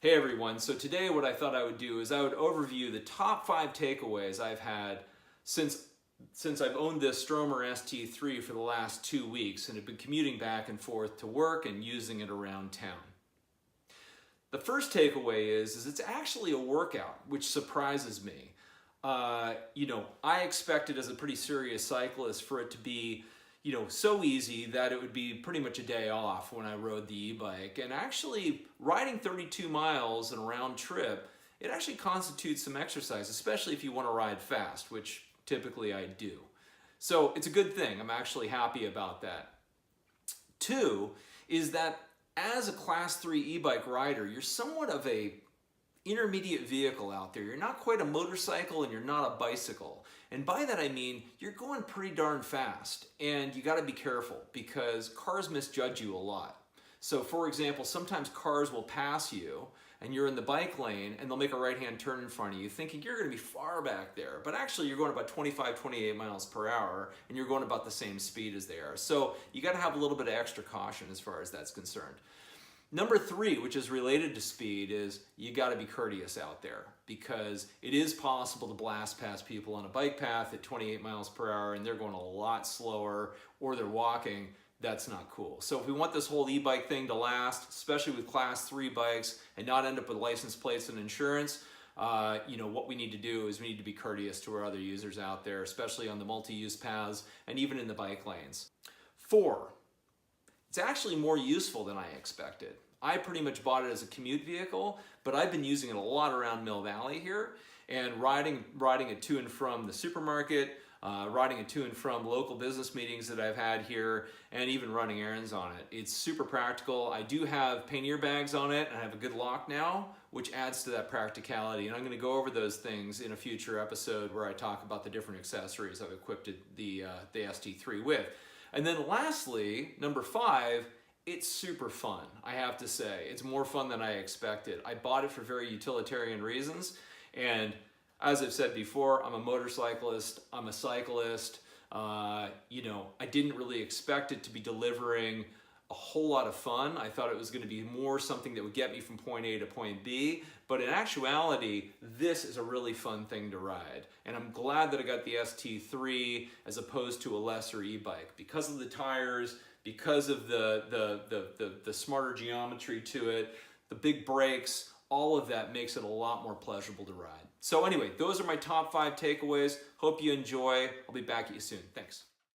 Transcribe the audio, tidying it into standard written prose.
Hey everyone, so today what I thought I would do is I would overview the top 5 takeaways I've had since I've owned this Stromer ST3 for the last 2 weeks and have been commuting back and forth to work and using it around town. The first takeaway is it's actually a workout, which surprises me. I expected as a pretty serious cyclist for it to be so easy that it would be pretty much a day off when I rode the e-bike. And actually riding 32 miles in a round trip, it actually constitutes some exercise, especially if you want to ride fast, which typically I do. So it's a good thing. I'm actually happy about that. 2 is that as a class 3 e-bike rider, you're somewhat of a intermediate vehicle out there. You're not quite a motorcycle and you're not a bicycle. And by that I mean you're going pretty darn fast, and you got to be careful because cars misjudge you a lot. So for example, sometimes cars will pass you and you're in the bike lane and they'll make a right-hand turn in front of you thinking you're going to be far back there, but actually you're going about 25, 28 miles per hour and you're going about the same speed as they are. So you got to have a little bit of extra caution as far as that's concerned. Number 3, which is related to speed, is you got to be courteous out there because it is possible to blast past people on a bike path at 28 miles per hour and they're going a lot slower or they're walking. That's not cool. So if we want this whole e-bike thing to last, especially with class 3 bikes and not end up with license plates and insurance, what we need to do is we need to be courteous to our other users out there, especially on the multi-use paths and even in the bike lanes. 4. It's actually more useful than I expected. I pretty much bought it as a commute vehicle, but I've been using it a lot around Mill Valley here and riding it to and from the supermarket, riding it to and from local business meetings that I've had here, and even running errands on it. It's super practical. I do have pannier bags on it and I have a good lock now, which adds to that practicality. And I'm going to go over those things in a future episode where I talk about the different accessories I've equipped the ST3 with. And then lastly, number 5, it's super fun, I have to say. It's more fun than I expected. I bought it for very utilitarian reasons, and as I've said before, I'm a motorcyclist, I'm a cyclist. I didn't really expect it to be delivering a whole lot of fun. I thought it was going to be more something that would get me from point A to point B, but in actuality, this is a really fun thing to ride. And I'm glad that I got the ST3 as opposed to a lesser e-bike because of the tires, because of the smarter geometry to it, the big brakes, all of that makes it a lot more pleasurable to ride. So anyway, those are my top 5 takeaways. Hope you enjoy. I'll be back at you soon. Thanks.